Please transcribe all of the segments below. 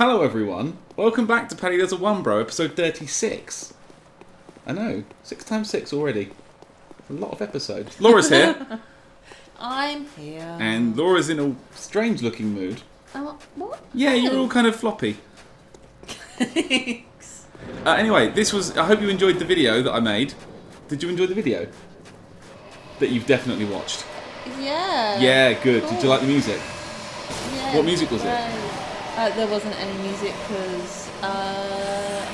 Hello everyone, welcome back to Paddy Does a One Bro, episode 36. I know, 6 times 6 already. A lot of episodes. Laura's here. I'm here. And Laura's in a strange looking mood. What? Yeah, you're all kind of floppy. Thanks. Anyway, I hope you enjoyed the video that I made. Did you enjoy the video? That you've definitely watched. Yeah. Yeah, good. Cool. Did you like the music? Yeah. What music was it? There wasn't any music because, I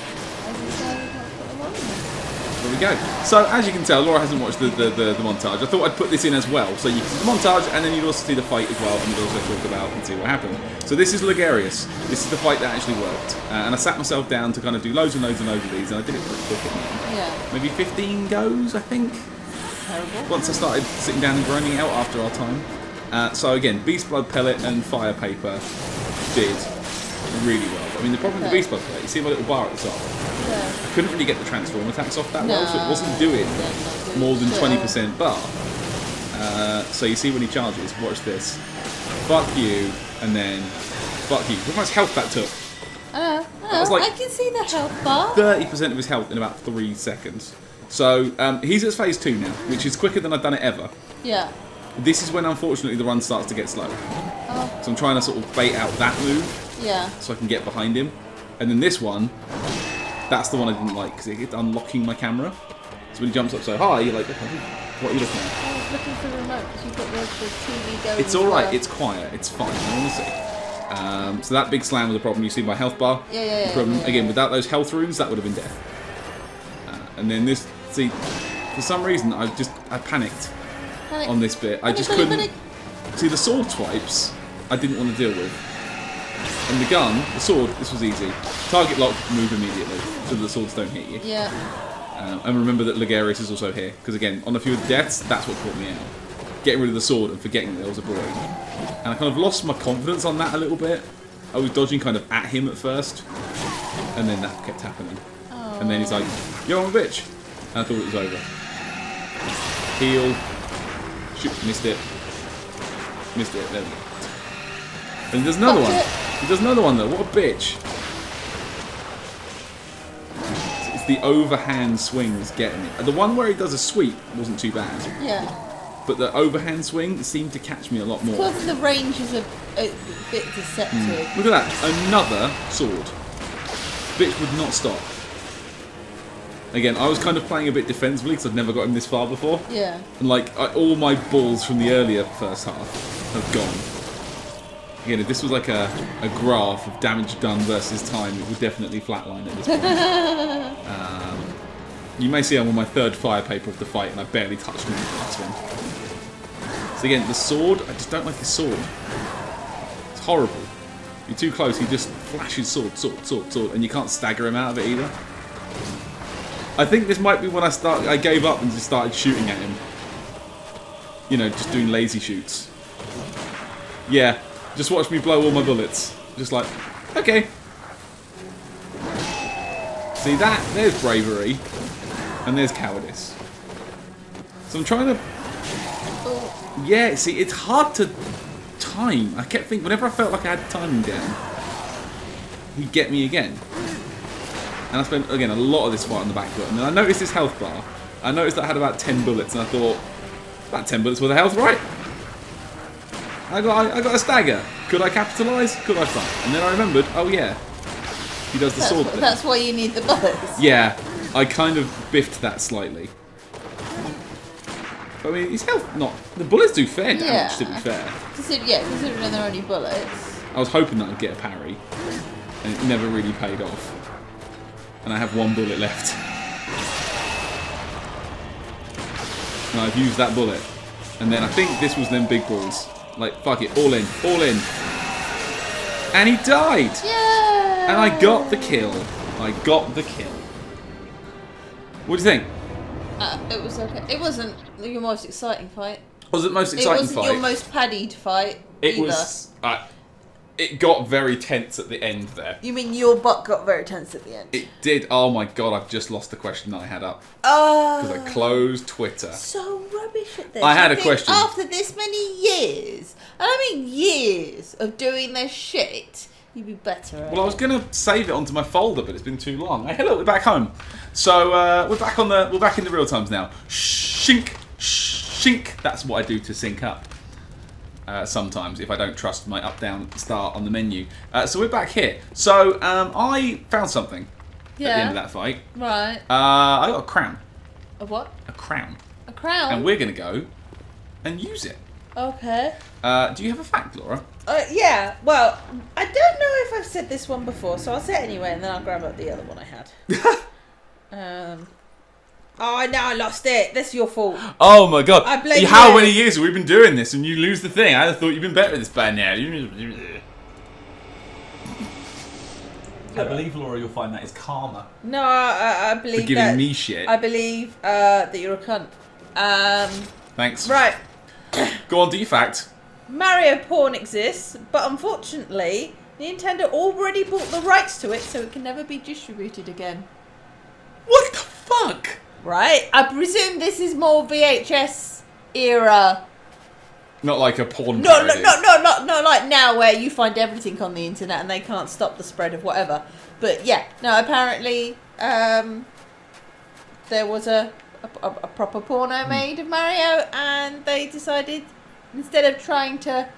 decided not to put them on. There we go. So, as you can tell, Laura hasn't watched the montage. I thought I'd put this in as well. So you can see the montage, and then you'd also see the fight as well, and you'd also talk about and see what happened. So this is Ligarius. This is the fight that actually worked. And I sat myself down to kind of do loads and loads and loads of these, and I did it pretty quick at the end. Yeah. Maybe 15 goes, I think. Terrible. Once I started sitting down and grinding it out after our time. So again, Beast Blood Pellet and Fire Paper did really well. I mean, the problem with the Beast Blood Pellet, you see my little bar at the top? Yeah. I couldn't really get the transform attacks off that well, so it wasn't doing more than 20% bar. So you see when he charges, watch this. Fuck you, and then fuck you. Look how much health that took. Was like I can see the health bar. 30% of his health in about 3 seconds. So he's at phase 2 now, which is quicker than I've done it ever. Yeah. This is when, unfortunately, the run starts to get slow. Oh. So I'm trying to sort of bait out that move. Yeah. So I can get behind him. And then this one, that's the one I didn't like, because it's unlocking my camera. So when he jumps up so high, you're like, okay, what are you looking at? I was looking for the remote because you've got the TV going. It's alright, it's quiet, it's fine, honestly. So that big slam was a problem. You see my health bar? Yeah. The problem, again, without those health runes, that would have been death. And then this, see, for some reason, I panicked. On this bit. I just couldn't... See, the sword swipes, I didn't want to deal with. And the gun, the sword, this was easy. Target lock, move immediately, so the swords don't hit you. Yeah. And remember that Ligarius is also here, because again, on a few of the deaths, that's what caught me out. Getting rid of the sword and forgetting that there was a boy. And I kind of lost my confidence on that a little bit. I was dodging kind of at him at first, and then that kept happening. Oh. And then he's like, yo, I'm a bitch. And I thought it was over. Heal. Shoot, missed it. Missed it, there we go. And there's another one. There's another one though, what a bitch. It's the overhand swings getting it. The one where he does a sweep wasn't too bad. Yeah. But the overhand swing seemed to catch me a lot more. Because the range is a bit deceptive. Look at that, another sword. Bitch would not stop. Again, I was kind of playing a bit defensively because I'd never got him this far before. Yeah. And like, all my balls from the earlier first half have gone. Again, if this was like a graph of damage done versus time, it would definitely flatline at this point. You may see I'm on my 3rd fire paper of the fight and I barely touched him in the last one. So again, the sword, I just don't like his sword. It's horrible. You're too close, he just flashes sword, and you can't stagger him out of it either. I think this might be when I gave up and just started shooting at him. You know, just doing lazy shoots. Yeah, just watch me blow all my bullets. Just like, okay. See that? There's bravery. And there's cowardice. So I'm trying to... Yeah, see, it's hard to time. I kept thinking, whenever I felt like I had the timing down, he'd get me again. And I spent, again, a lot of this fight on the back foot. And then I noticed his health bar. I noticed that I had about 10 bullets, and I thought, about 10 bullets worth of health, right? I got a stagger. Could I capitalise? Could I fight? And then I remembered, oh yeah, he does the sword thing. That's why you need the bullets. Yeah, I kind of biffed that slightly. But I mean, his health, not... The bullets do fair damage, to be fair. Considering they're only bullets. I was hoping that I'd get a parry, and it never really paid off. And I have 1 bullet left. And I've used that bullet. And then I think this was them big balls. Like, fuck it, all in, all in. And he died! Yeah! And I got the kill. I got the kill. What do you think? It was okay. It wasn't your most exciting fight. Was it the most exciting fight? It wasn't your most paddied fight either. Was... it got very tense at the end there. You mean your butt got very tense at the end? It did. Oh my god, I've just lost the question that I had up. Oh. Because I closed Twitter. So rubbish at this. I had a question. After this many years, and I mean years of doing this shit, You'd be better. Well, I was gonna save it onto my folder, but it's been too long. Hey, hello, we're back home. So we're back in the real times now. Shink, shink. That's what I do to sync up. Sometimes, if I don't trust my up-down start on the menu. So we're back here. So I found something at the end of that fight. Right. I got a crown. A what? A crown. A crown? And we're gonna go and use it. Okay. Do you have a fact, Laura? Yeah, well, I don't know if I've said this one before, so I'll say it anyway, and then I'll grab up the other one I had. Oh, no, I lost it. That's your fault. Oh my god. I blame How you. many years have we been doing this and you lose the thing? I thought you'd been better at this by now. I believe, Laura, you'll find that is karma. No, I believe For giving me shit. I believe that you're a cunt. Thanks. Right. Go on, do your fact. Mario porn exists, but unfortunately, Nintendo already bought the rights to it, so it can never be distributed again. What the fuck? Right? I presume this is more VHS era. Not like a porn No, parody. not like now where you find everything on the internet and they can't stop the spread of whatever. But yeah, no, apparently there was a proper porno made of Mario, and they decided instead of trying to,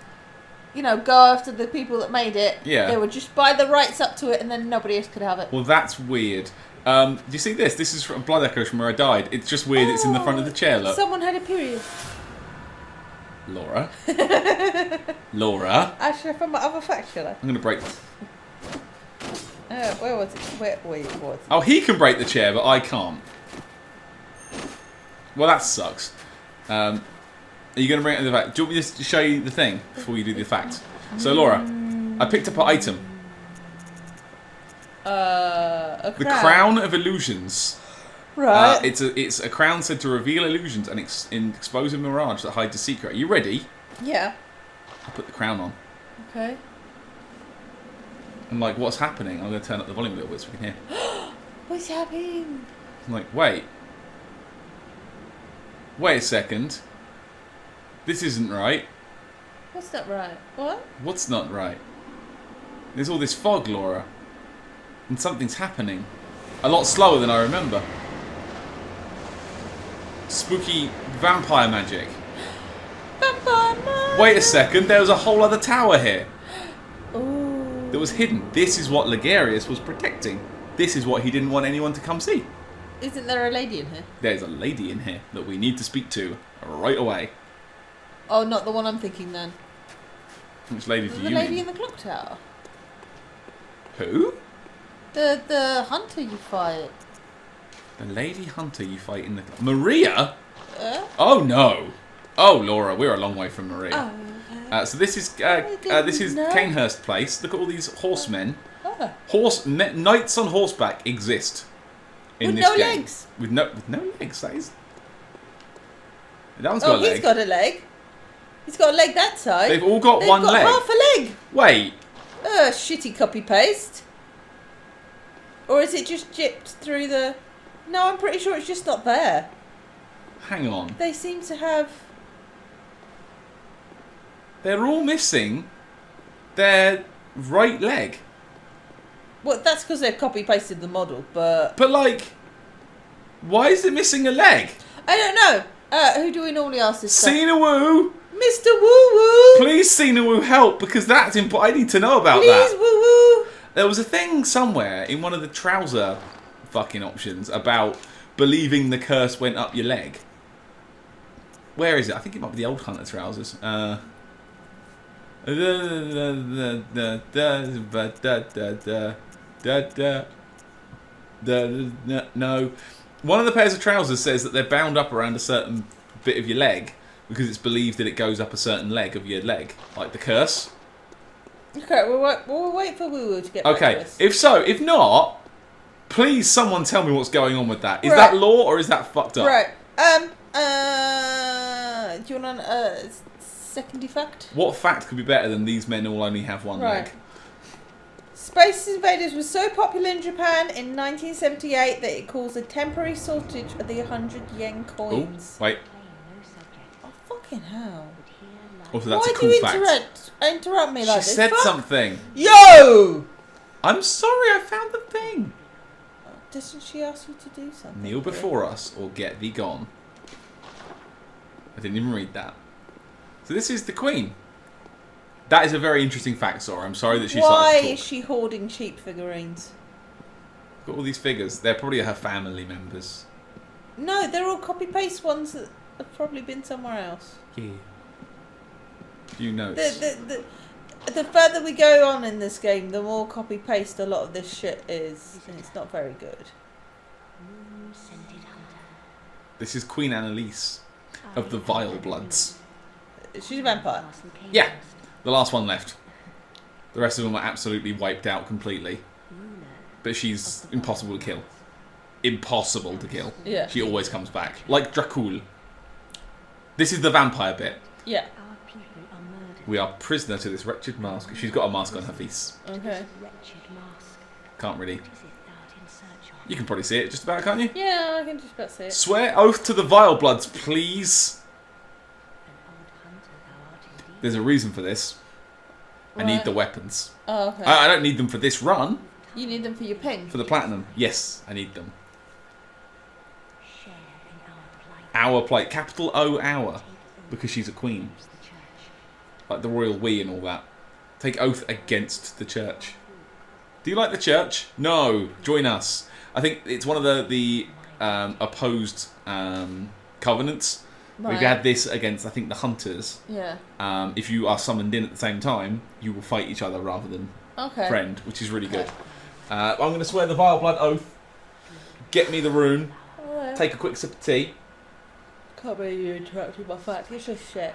go after the people that made it, they would just buy the rights up to it and then nobody else could have it. Well, that's weird. Do you see this? This is from Blood Echoes from where I died. It's just weird. It's in the front of the chair, look. Someone had a period. Laura. Laura. Actually, from my other fact, shall I? I'm going to break this. Where was it? Wait, what was it? Oh, he can break the chair, but I can't. Well, that sucks. Are you going to bring it to the fact? Do you want me to show you the thing before you do the fact? So, Laura, I picked up an item. A The Crown of Illusions. Right. It's a crown said to reveal illusions and expose a mirage that hides a secret. Are you ready? Yeah. I'll put the crown on. Okay. I'm like, what's happening? I'm going to turn up the volume a little bit so we can hear. What's happening? I'm like, wait. Wait a second. This isn't right. What's not right? What? What's not right? There's all this fog, Laura. And something's happening. A lot slower than I remember. Spooky vampire magic. Vampire magic. Wait a second, there was a whole other tower here. Ooh. That was hidden. This is what Ligarius was protecting. This is what he didn't want anyone to come see. Isn't there a lady in here? There's a lady in here that we need to speak to right away. Oh, not the one I'm thinking then. Which lady do you The lady mean? in the clock tower. Who? The hunter you fight. The lady hunter you fight in the... Maria? Oh, no. Oh, Laura, we're a long way from Maria. Oh. So this is Canehurst Place. Look at all these horsemen. Knights on horseback exist in With this no game. legs. With no legs. That is. That one's got a leg. He's got a leg. He's got a leg that side. They've all got one leg. Half a leg. Wait. Shitty copy paste. Or is it just gypped through the... No, I'm pretty sure it's just not there. Hang on. They seem to have... They're all missing their right leg. Well, that's because they've copy pasted the model, but... But like, why is it missing a leg? I don't know. Who do we normally ask this stuff? Cena Woo! Mr. Woo Woo! Please, Cena Woo, help, because that's I need to know about Please, that. Woo Woo! There was a thing somewhere in one of the trouser fucking options about believing the curse went up your leg. Where is it? I think it might be the old Hunter trousers. No. One of the pairs of trousers says that they're bound up around a certain bit of your leg because it's believed that it goes up a certain leg of your leg. Like the curse. Okay, we'll wait for Woo Woo to get back to Okay, us. if not, please someone tell me what's going on with that. Is Right. that law or is that fucked up? Right. Do you want a second fact? What fact could be better than these men all only have one Right. leg? Space Invaders was so popular in Japan in 1978 that it caused a temporary shortage of the 100 yen Oh, coins. wait. Oh, fucking hell. Also, that's a cool fact. Why do you interrupt me like this? She said something. Yo! I'm sorry, I found the thing. Doesn't she ask you to do something? Kneel before us or get thee gone. I didn't even read that. So this is the Queen. That is a very interesting fact, Sora. I'm sorry that she started to talk. Why is she hoarding cheap figurines? Got all these figures. They're probably her family members. No, they're all copy-paste ones that have probably been somewhere else. Yeah. Few notes. The further we go on in this game, the more copy-paste a lot of this shit is. And it's not very good. This is Queen Annalise of the Vile Bloods. She's a vampire. Yeah. The last one left. The rest of them are absolutely wiped out completely. But she's impossible to kill. Impossible to kill. Yeah. She always comes back. Like Dracul. This is the vampire bit. Yeah. We are prisoner to this wretched mask. She's got a mask on her face. Okay. Can't really. You can probably see it just about, can't you? Yeah, I can just about see it. Swear oath to the Vile Bloods, please. There's a reason for this. I need the weapons. Oh, okay. I don't need them for this run. You need them for your ping? For the platinum. Yes, I need them. Our plight. Capital O, our. Because she's a queen. Like the royal we and all that. Take oath against the church. Do you like the church? No. Join us. I think it's one of the opposed covenants. Right. We've had this against, I think, the hunters. Yeah. If you are summoned in at the same time, you will fight each other rather than friend, which is really good. I'm going to swear the Vile Blood oath. Get me the rune. Right. Take a quick sip of tea. Can't believe you interrupted my fact. It's just shit.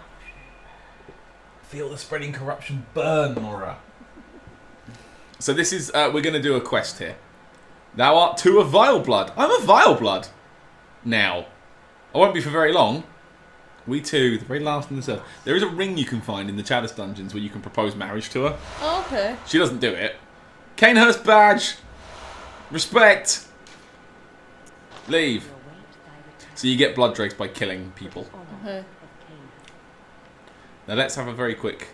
Feel the spreading corruption burn, Nora. So this is, we're going to do a quest here. Thou art to a Vile Blood. I'm a Vile Blood. Now. I won't be for very long. We too, the very last in the server. There is a ring you can find in the Chalice dungeons where you can propose marriage to her. Oh, okay. She doesn't do it. Canehurst badge. Respect. Leave. So you get blood drakes by killing people. Okay. Now let's have a very quick.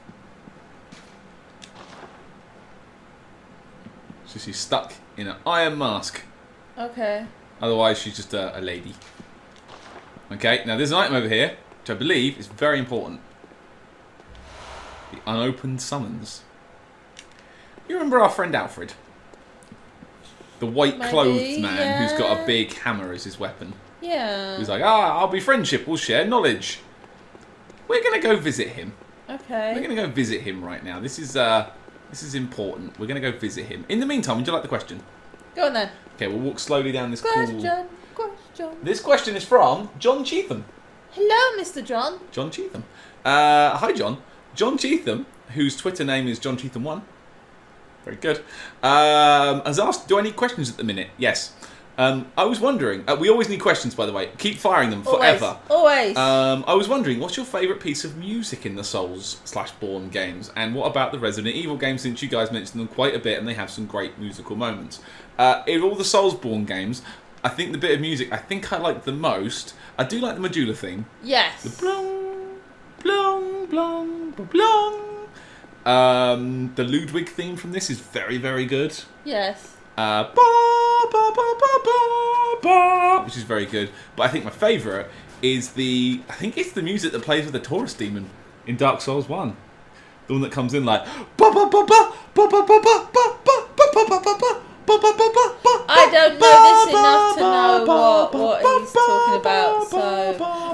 So she's stuck in an iron mask. Okay. Otherwise she's just a lady. Okay, now there's an item over here, which I believe is very important. The unopened summons. You remember our friend Alfred? The white-clothed man who's got a big hammer as his weapon. Yeah. He's like, I'll be friendship, we'll share knowledge. We're going to go visit him. Okay. We're going to go visit him right now. This is important. We're going to go visit him. In the meantime, would you like the question? Go on then. Okay, we'll walk slowly down this Question. This question is from John Cheetham. Hello, Mr. John. John Cheetham. Hi, John. John Cheetham, whose Twitter name is John Cheetham1. Very good. Has asked, do I need questions at the minute? Yes. I was wondering, we always need questions, by the way. Keep firing them forever. Always. I was wondering, what's your favourite piece of music in the Souls/Bourne games? And what about the Resident Evil games, since you guys mentioned them quite a bit and they have some great musical moments? In all the Soulsborne games, I think the bit of music I think I like the most, I do like the Medulla theme. Yes. The blong, blong, blong, blong. The Ludwig theme from this is very, very good. Yes. Ba, ba, ba, ba, ba, ba, which is very good. But I think my favourite is I think it's the music that plays with the Taurus demon in Dark Souls 1. The one that comes in like ba ba ba ba ba ba ba ba ba ba ba ba ba ba. I don't know this enough to know what he's talking about, so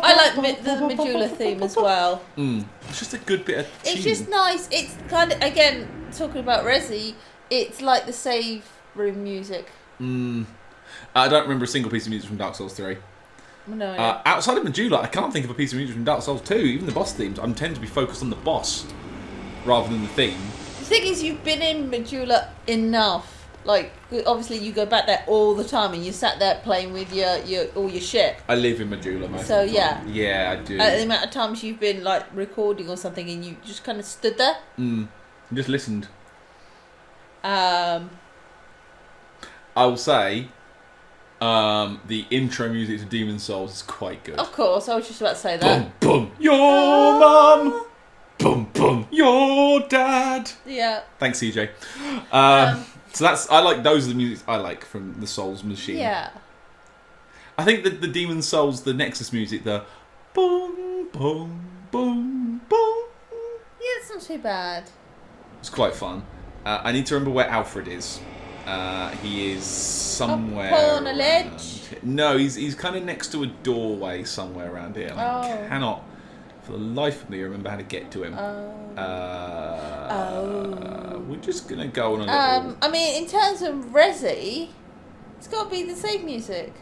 I like the Medulla theme as well. It's just a good bit of tune. It's just nice. It's kind of, again, talking about Resi, it's like the save room music. I don't remember a single piece of music from Dark Souls 3. No. Outside of Medulla, I can't think of a piece of music from Dark Souls 2. Even the boss themes, I tend to be focused on the boss rather than the theme. The thing is, you've been in Medulla enough. Like, obviously, you go back there all the time, and you sat there playing with all your shit. I live in Medulla most so of the time. Yeah, I do. The amount of times you've been like recording or something, and you just kind of stood there. Just listened. I will say, the intro music to Demon's Souls is quite good. Of course, I was just about to say that. Boom, boom, your mum. boom, boom, your dad. Yeah. Thanks, CJ. So those are the music I like from the Souls machine. Yeah. I think the Demon Souls, the Nexus music, the boom, boom, boom, boom. Yeah, it's not too bad. It's quite fun. I need to remember where Alfred is. He is somewhere up on a ledge. No, he's kind of next to a doorway somewhere around here. I cannot, for the life of me, remember how to get to him. We're just gonna go on a little. I mean, in terms of Resi, it's got to be the save music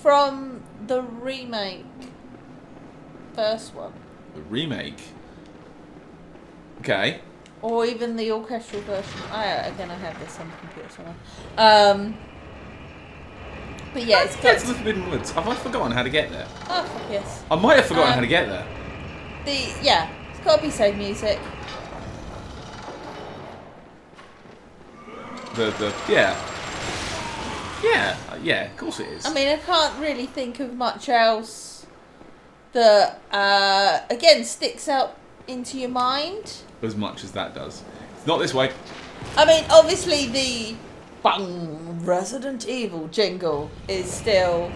from the remake, first one. The remake. Okay. Or even the orchestral version. I have this on the computer somewhere. But yeah, it's got to the Forbidden Woods. Have I forgotten how to get there? Oh, fuck yes. I might have forgotten how to get there. It's got to be save music. Yeah, of course it is. I mean, I can't really think of much else that again sticks out into your mind as much as that does. It's not this way. I mean, obviously the bang Resident Evil jingle is still,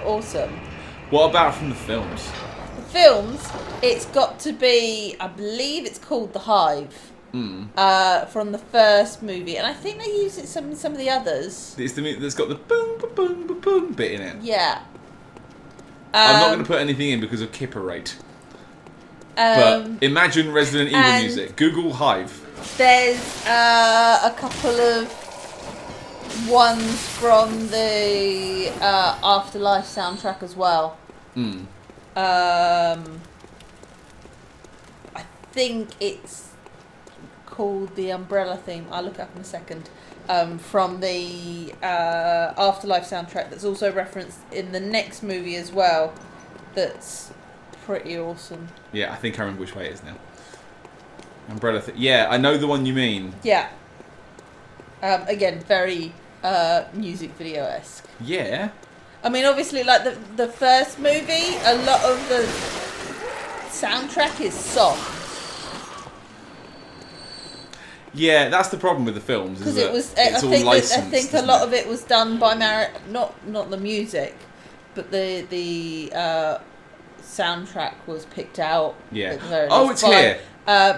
awesome. What about from the films? The films, it's got to be, I believe it's called The Hive. From the first movie, and I think they use it some of the others. It's the that's got the boom, boom, boom, boom, boom bit in it. Yeah. I'm not going to put anything in because of Kipper rate. But imagine Resident Evil music. Google Hive. There's a couple of ones from the Afterlife soundtrack as well. I think it's called the Umbrella theme. I'll look it up in a second. From the Afterlife soundtrack that's also referenced in the next movie as well. That's pretty awesome. Yeah, I think I remember which way it is now. Umbrella theme. Yeah, I know the one you mean. Yeah. Again, very music video-esque. Yeah. I mean, obviously, like the first movie, a lot of the soundtrack is songs. Yeah, that's the problem with the films. Because it was, I think a lot of it was done by not the music, but the soundtrack was picked out. Yeah. At the very Oh, least it's by, here.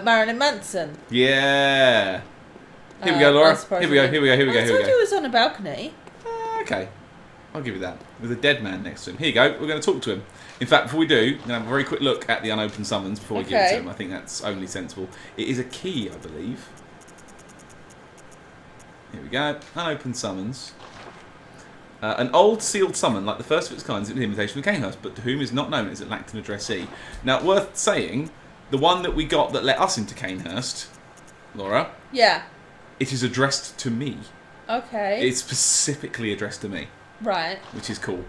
Marilyn Manson. Yeah. Here we go, Laura. Here we go. I told you it was on a balcony. Okay. I'll give you that. With a dead man next to him. Here you go. We're going to talk to him. In fact, before we do, we're going to have a very quick look at the unopened summons before we give it to him. I think that's only sensible. It is a key, I believe. Here we go. Unopened summons. An old sealed summon, like the first of its kind, is an invitation from Canehurst, but to whom is not known as it lacked an addressee. Now, worth saying, the one that we got that let us into Canehurst, Laura. Yeah. It is addressed to me. Okay. It's specifically addressed to me. Right. Which is cool.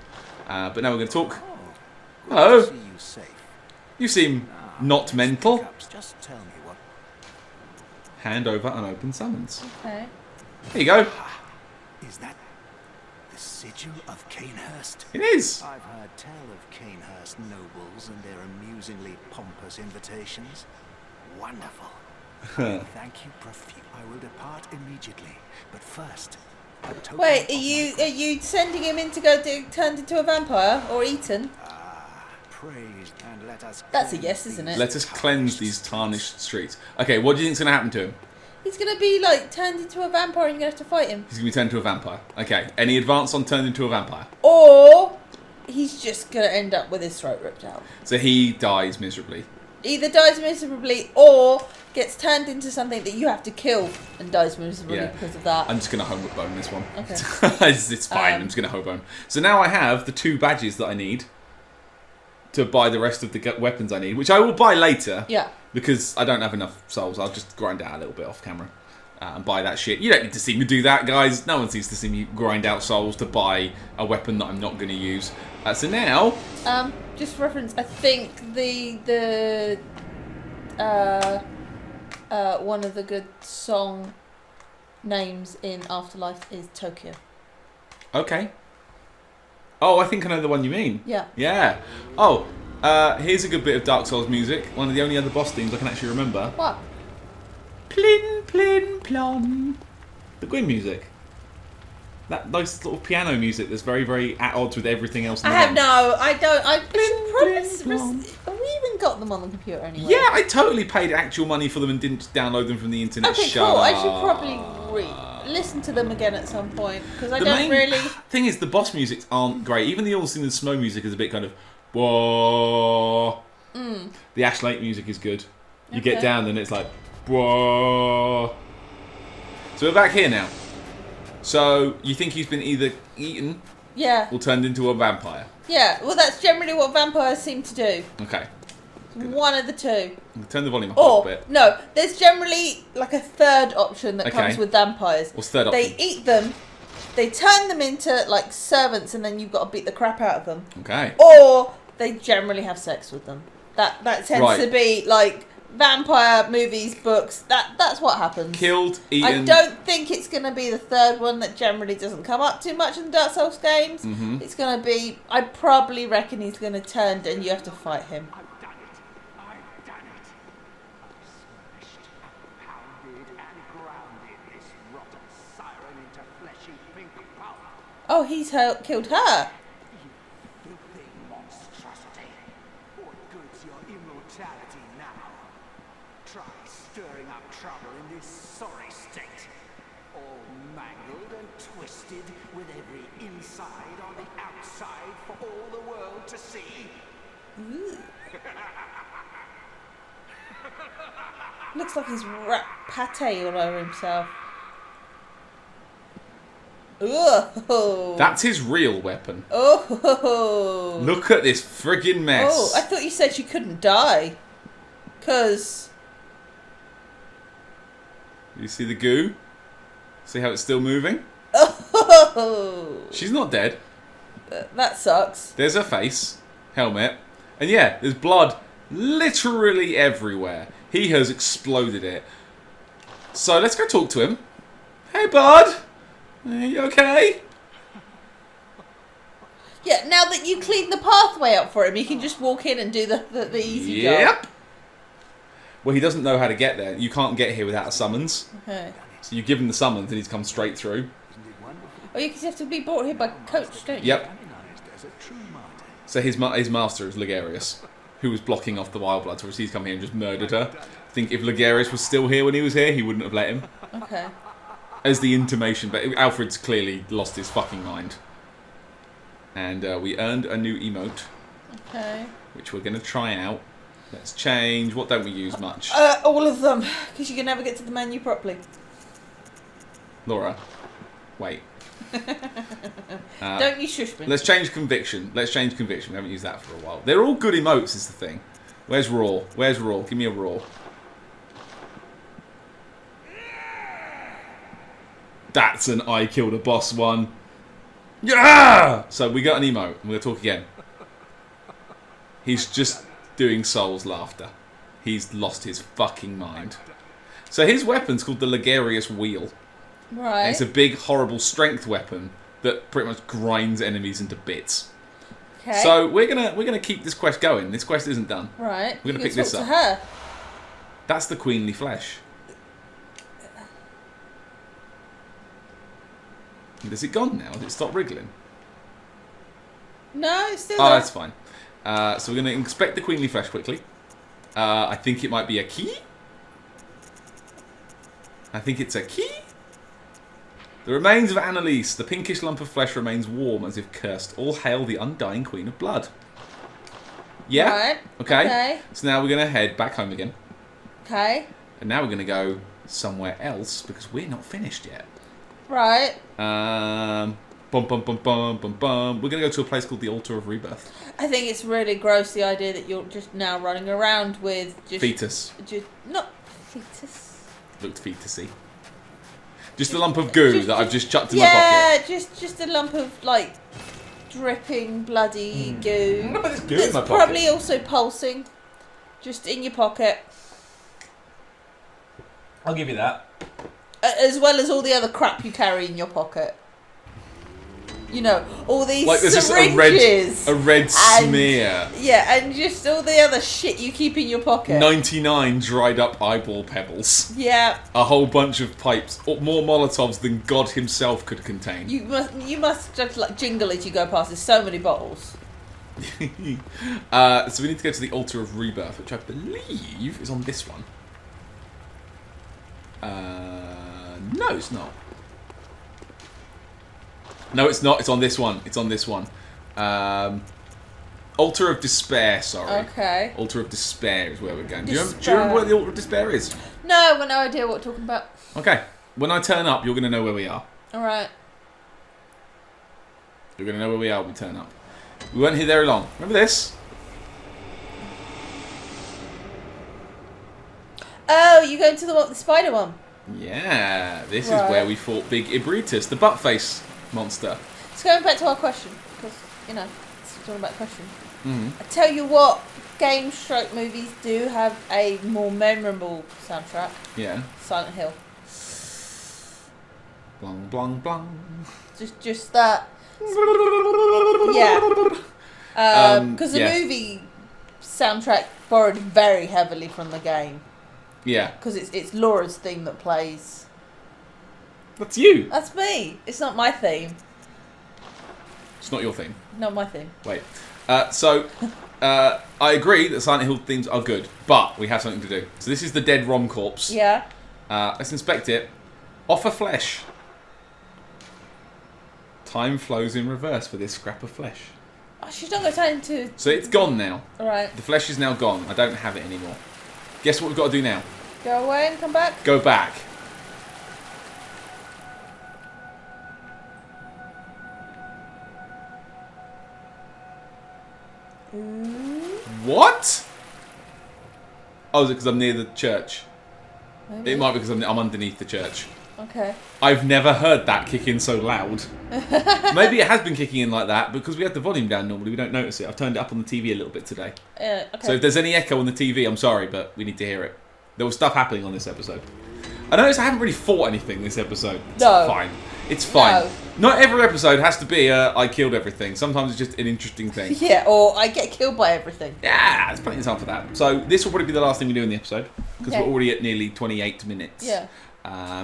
But now we're going to talk. Hello. You seem not mental. Just tell me what. Hand over unopened summons. Okay. Here you go. Is that the sigil of Canehurst? It is. I've heard tell of Canehurst nobles and their amusingly pompous invitations. Wonderful. Thank you profusely. I will depart immediately, but first. Wait, are you sending him in to go turned into a vampire or eaten? Praise and let us. That's a yes, isn't it? Let us cleanse these tarnished streets. Okay, what do you think's going to happen to him? He's going to be like turned into a vampire and you're going to have to fight him. He's going to be turned into a vampire. Okay, any advance on turned into a vampire? Or he's just going to end up with his throat ripped out. So he dies miserably. Either dies miserably or gets turned into something that you have to kill and dies miserably because of that. I'm just going to home bone this one. Okay. It's fine, I'm just going to home bone. So now I have the 2 badges that I need to buy the rest of the weapons I need, which I will buy later. Yeah. Because I don't have enough souls. I'll just grind out a little bit off camera and buy that shit. You don't need to see me do that, guys. No one needs to see me grind out souls to buy a weapon that I'm not going to use. So now... just for reference, I think the one of the good song names in Afterlife is Tokyo. Okay. Oh, I think I know the one you mean. Yeah. Yeah. Oh, Here's a good bit of Dark Souls music. One of the only other boss themes I can actually remember. What? Plin, plin, plon. The Gwyn music. That nice sort of piano music that's very, very at odds with everything else in the game. I don't. I Blin, should blin, probably. Have we even got them on the computer anyway? Yeah, I totally paid actual money for them and didn't just download them from the internet. Okay, Shut cool. up. I should probably listen to them again at some point because I don't really. Thing is, the boss musics aren't great. Even the All Sing and Snow music is a bit kind of whoa. The Ash Lake music is good. You get down and it's like whoa. So we're back here now. So you think he's been either eaten, or turned into a vampire? Yeah. Well, that's generally what vampires seem to do. Okay. One of the two. Turn the volume up a little bit. No, there's generally like a third option that comes with vampires. What's the third option? They eat them, they turn them into like servants, and then you've got to beat the crap out of them. Okay. Or they generally have sex with them. That tends to be like vampire movies, books. That's what happens. Killed, eaten. I don't think it's going to be the third one that generally doesn't come up too much in the Dark Souls games. It's going to be. I probably reckon he's going to turn, and you have to fight him. Oh, he's killed her. You filthy monstrosity. What good's your immortality now? Try stirring up trouble in this sorry state. All mangled and twisted, with every inside on the outside for all the world to see. Looks like he's wrapped pate all over himself. Oh. That's his real weapon. Oh. Look at this friggin' mess. Oh, I thought you said she couldn't die. 'Cause... You see the goo? See how it's still moving? Oh. She's not dead. That sucks. There's her face, helmet, and yeah, there's blood literally everywhere. He has exploded it. So let's go talk to him. Hey, bud. Are you okay? Yeah, now that you cleaned the pathway up for him, he can just walk in and do the easy job. Yep. Well, he doesn't know how to get there. You can't get here without a summons. Okay. So you give him the summons and he's come straight through. Oh, you have to be brought here by coach, don't you? Yep. So his master is Ligarius, who was blocking off the Wild Bloods. Obviously, he's come here and just murdered her. I think if Ligarius was still here when he was here, he wouldn't have let him. Okay. As the intimation, but Alfred's clearly lost his fucking mind. And we earned a new emote. Okay. Which we're going to try out. Let's change. What don't we use much? All of them, because you can never get to the menu properly. Laura, wait. Don't you shush me. Let's change conviction. We haven't used that for a while. They're all good emotes is the thing. Where's raw? Give me a raw. That's an I killed a boss one. Yeah! So we got an emote. I'm going to talk again. He's just doing Soul's laughter. He's lost his fucking mind. So his weapon's called the Ligarius Wheel. Right. And it's a big, horrible strength weapon that pretty much grinds enemies into bits. Okay. So we're gonna keep this quest going. This quest isn't done. Right. We're gonna pick this up. To her. That's the queenly flesh. Is it gone now? Has it stopped wriggling? No, it's still Oh, there. that's fine. So we're going to inspect the queenly flesh quickly. I think it might be a key. I think it's a key. The remains of Annalise. The pinkish lump of flesh remains warm as if cursed. All hail the undying queen of blood. Yeah? Right. Okay. So now we're going to head back home again. Okay. And now we're going to go somewhere else because we're not finished yet. Right. Bum, bum, bum, bum, bum, bum. We're going to go to a place called the Altar of Rebirth. I think it's really gross, the idea that you're just now running around with just... Fetus. Not fetus. Looked fetusy. Just a lump of goo that I've just chucked in my pocket. Yeah, just a lump of, like, dripping, bloody goo. Look at this goo that's in my pocket. probably also pulsing. Just in your pocket. I'll give you that. As well as all the other crap you carry in your pocket. you know, all these like there's syringes. Just a red smear. Yeah, and just all the other shit you keep in your pocket. 99 dried up eyeball pebbles. Yeah. A whole bunch of pipes. More Molotovs than God himself could contain. You must just like jingle as you go past. There's so many bottles. So we need to go to the Altar of Rebirth, which I believe is on this one. No, it's not. No, it's not. It's on this one. It's on this one. Altar of Despair, sorry. Okay. Altar of Despair is where we're going. Do you remember where the Altar of Despair is? No, I've got no idea what we're talking about. Okay. When I turn up, you're going to know where we are. Alright. You're going to know where we are when we turn up. We weren't here very long. Remember this? Oh, you're going to the spider one? Yeah. This is where we fought Big Ibritus, the butt face monster. It's going back to our question, because, you know, it's talking about the question. Mm-hmm. I tell you what, Game Stroke movies do have a more memorable soundtrack. Yeah. Silent Hill. Blong, blong, blong. Just that. Yeah. Because the movie soundtrack borrowed very heavily from the game. Yeah. Because it's Laura's theme that plays. That's you. That's me. It's not my theme. It's not your theme. Not my theme. Wait. I agree that Silent Hill themes are good, but we have something to do. So this is the dead Rom corpse. Yeah. Let's inspect it. Offer flesh. Time flows in reverse for this scrap of flesh. Oh, she's not got time to... So it's gone now. Alright. The flesh is now gone. I don't have it anymore. Guess what we've got to do now? Go away and come back? Go back. What? Oh, is it because I'm near the church? Maybe. It might be because I'm underneath the church. Okay. I've never heard that kick in so loud. Maybe it has been kicking in like that because we had the volume down normally. We don't notice it. I've turned it up on the TV a little bit today. Okay. So if there's any echo on the TV, I'm sorry, but we need to hear it. There was stuff happening on this episode. I noticed I haven't really fought anything this episode. It's fine. It's fine. No. Not every episode has to be I killed everything. Sometimes it's just an interesting thing. Yeah, or I get killed by everything. Yeah, there's plenty of time for that. So this will probably be the last thing we do in the episode because we're already at nearly 28 minutes. Yeah.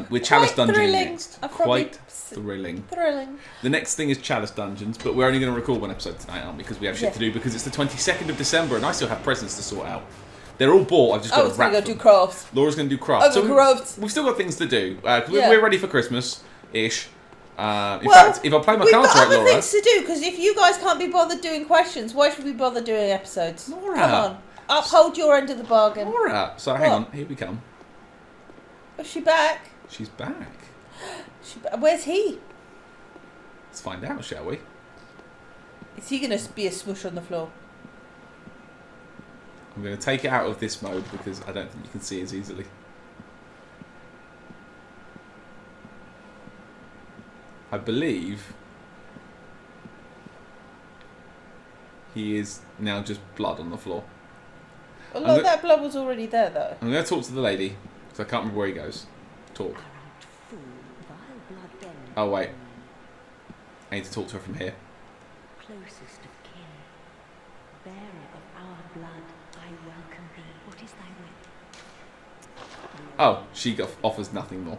With Chalice Dungeon thrilling. next. Quite thrilling. Thrilling. The next thing is Chalice Dungeons, but we're only going to record one episode tonight, aren't we? Because we have shit to do because it's the 22nd of December and I still have presents to sort out. They're all bought. I've just got to wrap them. do crafts. Laura's going to do crafts. Crafts. We've still got things to do. We're ready for Christmas-ish. In well, fact, if I play my cards right, Laura... We've got other things to do, because if you guys can't be bothered doing questions, why should we bother doing episodes? Laura. Come on. Uphold your end of the bargain. Laura. So hang on. Here we come. Is she back? She's back. Where's he? Let's find out, shall we? Is he going to be a smush on the floor? I'm going to take it out of this mode because I don't think you can see as easily. I believe he is now just blood on the floor. Well, look, that blood was already there, though. I'm going to talk to the lady because I can't remember where he goes. Talk. Oh, wait. I need to talk to her from here. Closest of kin, bearer of our blood, I welcome thee. What is thy will? Oh, she offers nothing more.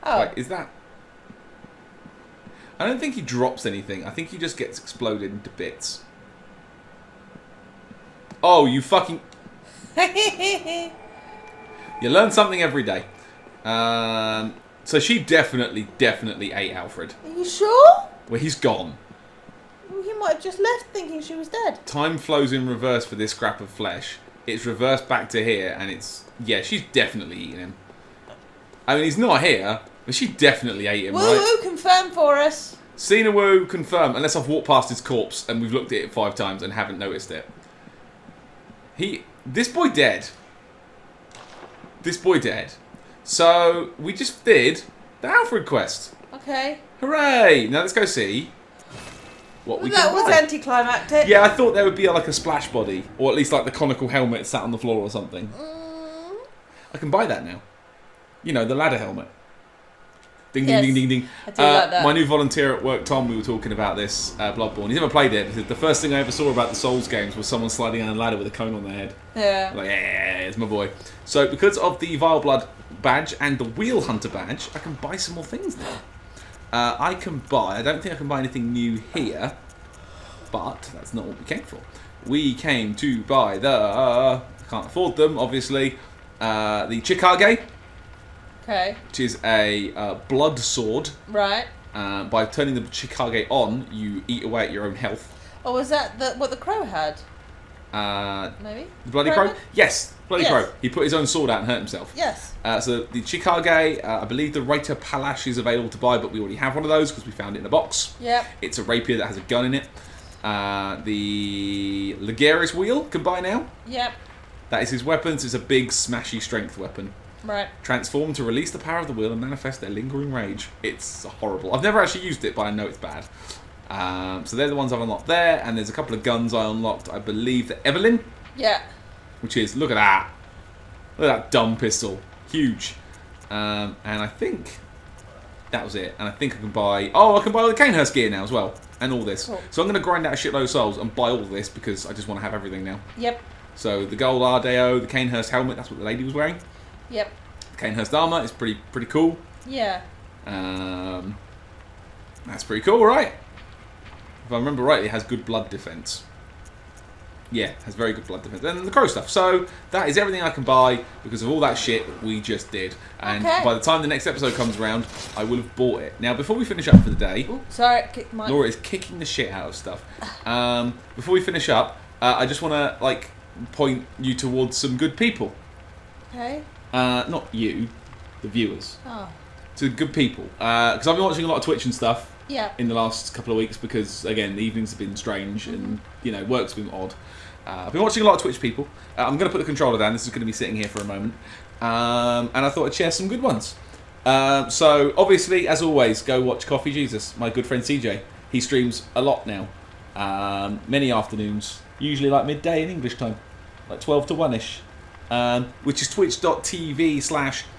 Oh. Wait, is that... I don't think he drops anything. I think he just gets exploded into bits. Oh, you fucking... You learn something every day. So she definitely ate Alfred. Are you sure? Well, he's gone. He might have just left thinking she was dead. Time flows in reverse for this scrap of flesh. It's reversed back to here, and it's... Yeah, she's definitely eating him. I mean, he's not here, but she definitely ate him, right? Woo, confirm for us. Cena Woo, confirm, unless I've walked past his corpse and we've looked at it 5 times and haven't noticed it. This boy dead. This boy dead. So, we just did the Alfred quest. Okay. Hooray! Now let's go see what we can That was buy. anticlimactic. Yeah, I thought there would be like a splash body, or at least like the conical helmet sat on the floor or something. I can buy that now. You know, the ladder helmet. Ding, Yes, ding, ding, ding, ding. I do like that. My new volunteer at work, Tom, we were talking about this, Bloodborne. He's never played it. He said, the first thing I ever saw about the Souls games was someone sliding down a ladder with a cone on their head. Yeah. I'm like, yeah, it's my boy. So, because of the Vile Blood badge and the Wheel Hunter badge, I can buy some more things now. I don't think I can buy anything new here, but that's not what we came for. We came to buy I can't afford them, obviously, the Chikage. Okay. Which is a blood sword. Right. By turning the Chikage on, you eat away at your own health. Oh, was that what the crow had? Maybe? The Bloody Crow? Crowman? Yes, Bloody Yes. Crow. He put his own sword out and hurt himself. Yes. So the Chikage, I believe the Raiter Palash is available to buy, but we already have one of those because we found it in a box. Yep. It's a rapier that has a gun in it. The Ligarius wheel can buy now. Yep. That is his weapon. It's a big, smashy strength weapon. Right. Transform to release the power of the wheel and manifest their lingering rage. It's horrible. I've never actually used it, but I know it's bad. So they're the ones I've unlocked there, and there's a couple of guns I unlocked. I believe the Evelyn, Yeah. which is, look at that. Look at that dumb pistol. Huge. And I think that was it. And I think I can buy all the Canehurst gear now as well. And all this. Cool. So I'm going to grind out a shitload of souls and buy all this because I just want to have everything now. Yep. So the gold Ardeo, the Canehurst helmet, that's what the lady was wearing. Yep. The Canehurst armor is pretty cool. Yeah. That's pretty cool, right? If I remember rightly, it has good blood defense. Yeah, has very good blood defense. And the crow stuff. So that is everything I can buy because of all that shit we just did. And Okay. by the time the next episode comes around, I will have bought it. Now, before we finish up for the day, Ooh, sorry, kicked my... Laura is kicking the shit out of stuff. Before we finish up, I just want to point you towards some good people. Okay. Not you, the viewers. Oh. To good people. Because I've been watching a lot of Twitch and stuff. Yeah. In the last couple of weeks because, again, the evenings have been strange and, work's been odd. I've been watching a lot of Twitch people. I'm going to put the controller down. This is going to be sitting here for a moment. And I thought I'd share some good ones. So, obviously, as always, go watch Coffee Jesus, my good friend CJ. He streams a lot now. Many afternoons. Usually like midday in English time. Like 12 to 1-ish. Which is twitch.tv/CoffeeJesus,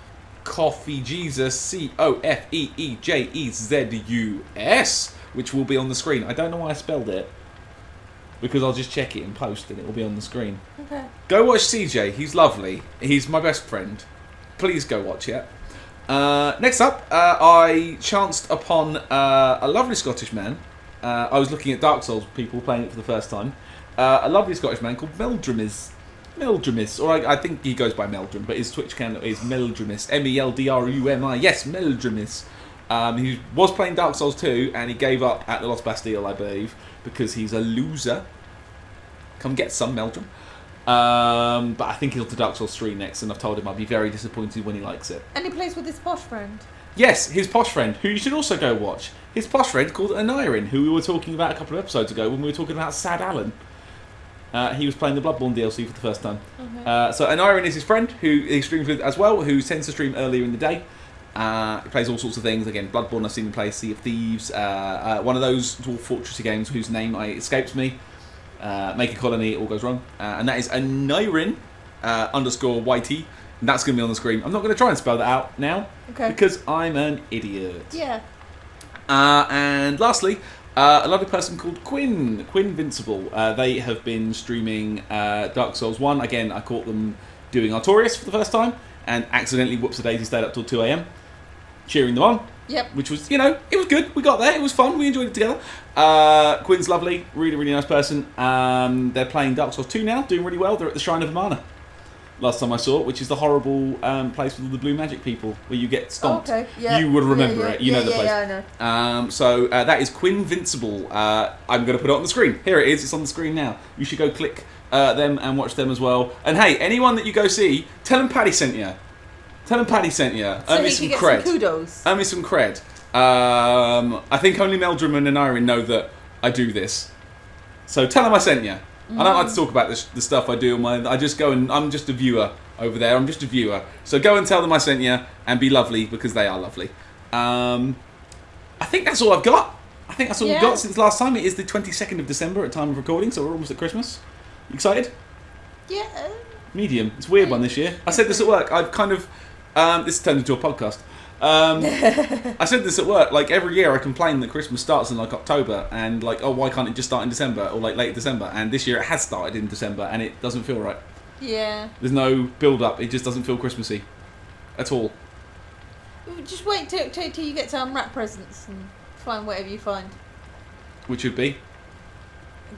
COFEEJEZUS, which will be on the screen. I don't know why I spelled it. Because I'll just check it in post and it will be on the screen. Okay. Go watch CJ. He's lovely. He's my best friend. Please go watch it. Next up, I chanced upon a lovely Scottish man. I was looking at Dark Souls people playing it for the first time. A lovely Scottish man called Meldrumis. Or I think he goes by Meldrum, but his Twitch channel is Meldrumis. Meldrumi. Yes, Meldrumis. He was playing Dark Souls 2, and he gave up at the Lost Bastille, I believe, because he's a loser. Come get some, Meldrum. But I think he'll do Dark Souls 3 next, and I've told him I'll be very disappointed when he likes it. And he plays with his posh friend. Yes, his posh friend, who you should also go watch. His posh friend called Anirin, who we were talking about a couple of episodes ago when we were talking about Sad Alan. He was playing the Bloodborne DLC for the first time. Okay. So Anirin is his friend, who he streams with as well, who tends to stream earlier in the day. He plays all sorts of things. Again, Bloodborne, I've seen him play Sea of Thieves. One of those Dwarf Fortressy games whose name escapes me. Make a Colony, it all goes wrong. And that is Anirin _YT. And that's going to be on the screen. I'm not going to try and spell that out now. Okay. Because I'm an idiot. Yeah. And lastly, a lovely person called Quinn Vincible. They have been streaming Dark Souls 1. Again, I caught them doing Artorias for the first time and accidentally whoopsie-daisy stayed up till 2 a.m. cheering them on. Yep. Which was, it was good. We got there. It was fun. We enjoyed it together. Quinn's lovely. Really, really nice person. They're playing Dark Souls 2 now, doing really well. They're at the Shrine of Amana. Last time I saw it, which is the horrible place with all the blue magic people where you get stomped. Oh, okay. Yeah. You would remember it. You know the place. Yeah, I know. So that is Quinn Vincible. I'm going to put it on the screen. Here it is. It's on the screen now. You should go click them and watch them as well. And hey, anyone that you go see, tell them Paddy sent you. Tell them Paddy sent you. So he can get some kudos. Earn me some cred. I think only Meldrum and Anirin know that I do this. So tell them I sent you. I don't like to talk about the stuff I do. I just go and I'm just a viewer over there. I'm just a viewer. So go and tell them I sent you and be lovely because they are lovely. I think that's all I've got. I think that's all we've got since last time. It is the 22nd of December at time of recording, so we're almost at Christmas. You excited? Yeah. Medium. It's a weird one this year. I said this at work. I've kind of... this turned into a podcast. I said this at work. Like every year, I complain that Christmas starts in like October, and like, oh, why can't it just start in December or like late December? And this year it has started in December, and it doesn't feel right. Yeah. There's no build up. It just doesn't feel Christmassy at all. Just wait till you get to unwrap presents and find whatever you find. Which would be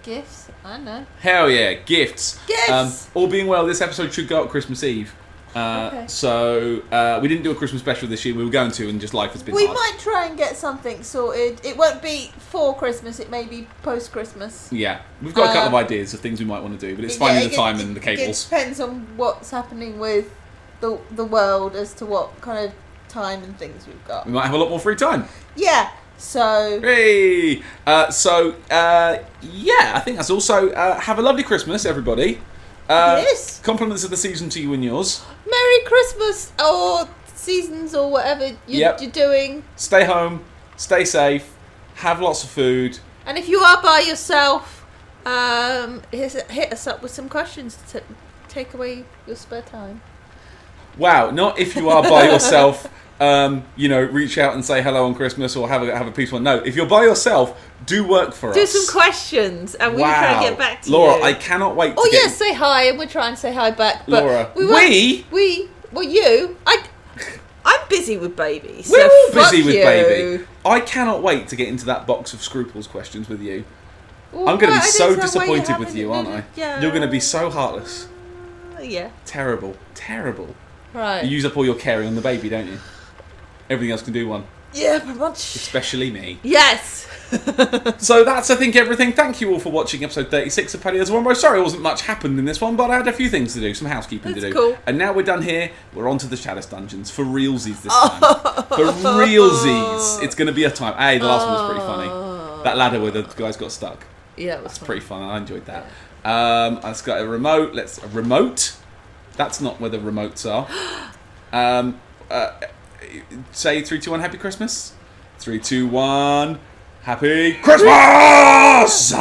Gifts? I don't know. hell yeah, gifts. Gifts. All being well, this episode should go up Christmas Eve. Okay. So we didn't do a Christmas special this year. We were going to, and just life has been We hard. might try and get something sorted. It won't be for Christmas. It may be post Christmas. Yeah, we've got a couple of ideas of things we might want to do, but it's finding the time and the cables. It depends on what's happening with the world as to what kind of time and things we've got. We might have a lot more free time. Yeah. So. Hey. Yeah, I think that's also have a lovely Christmas, everybody. Yes. Compliments of the season to you and yours. Merry Christmas or seasons or whatever you're doing. Stay home, stay safe, have lots of food. And if you are by yourself, hit us up with some questions to take away your spare time. Wow, not if you are by yourself, reach out and say hello on Christmas or have a peaceful one. No, if you're by yourself, do work for us. Do some questions and we'll try and get back to Laura, you. I cannot wait to yes, say hi and we'll try and say hi back. But Laura, I'm busy with baby. We're all busy with baby. I cannot wait to get into that box of scruples questions with you. Well, I'm going to be so disappointed with you, aren't I? Yeah. You're going to be so heartless. Yeah. Terrible. Right. You use up all your caring on the baby, don't you? Everything else can do one. Yeah, pretty much. Especially me. Yes. So that's, I think, everything. Thank you all for watching episode 36 of Paddy as Wombo. Sorry, wasn't much happened in this one, but I had a few things to do, some housekeeping to do. Cool. And now we're done here. We're on to the Chalice Dungeons for realsies this time. For realsies. It's going to be a time. Hey, the last one was pretty funny. That ladder where the guys got stuck. Yeah, it was pretty fun. I enjoyed that. I've got a remote. A remote? That's not where the remotes are. Say 3, 2, 1, Happy Christmas. 3, 2, 1, Happy Christmas!